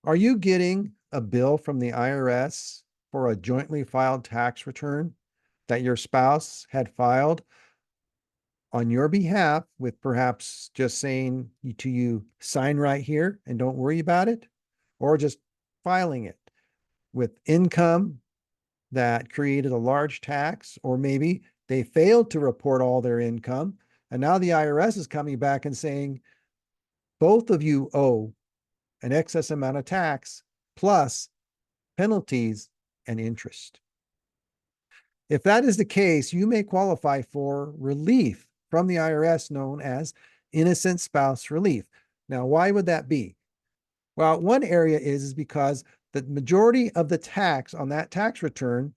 Are you getting a bill from the IRS for a jointly filed tax return that your spouse had filed on your behalf with perhaps just saying to you, sign right here and don't worry about it, or just filing it with income that created a large tax, or maybe they failed to report all their income, and now the IRS is coming back and saying, both of you owe an excess amount of tax plus penalties and interest. If that is the case, you may qualify for relief from the IRS known as innocent spouse relief. Now, why would that be? Well, one area is because the majority of the tax on that tax return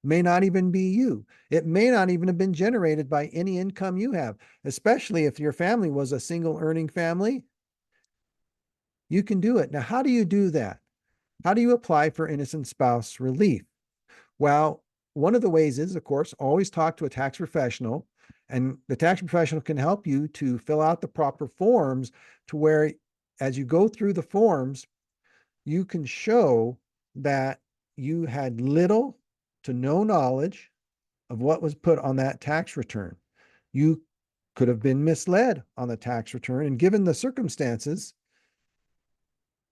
may not even be you. It may not even have been generated by any income you have, especially if your family was a single earning family. You can do it. Now, how do you do that? How do you apply for innocent spouse relief? Well, one of the ways is, of course, always talk to a tax professional, and the tax professional can help you to fill out the proper forms to where, as you go through the forms, you can show that you had little to no knowledge of what was put on that tax return. You could have been misled on the tax return, and given the circumstances,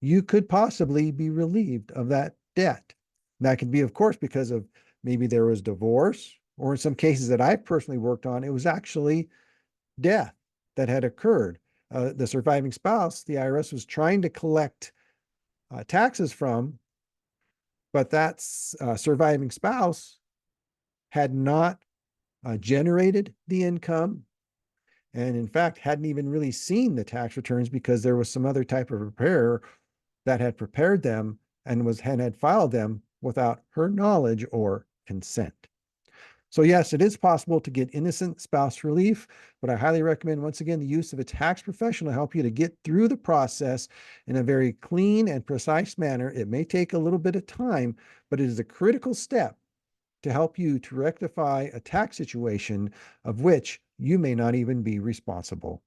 you could possibly be relieved of that debt. And that could be, of course, because of maybe there was divorce, or in some cases that I personally worked on, it was actually death that had occurred. The surviving spouse, the IRS was trying to collect taxes from, but that surviving spouse had not generated the income, and in fact hadn't even really seen the tax returns because there was some other type of preparer that had prepared them and had filed them without her knowledge or consent. So yes, it is possible to get innocent spouse relief, but I highly recommend, once again, the use of a tax professional to help you to get through the process in a very clean and precise manner. It may take a little bit of time, but it is a critical step to help you to rectify a tax situation of which you may not even be responsible.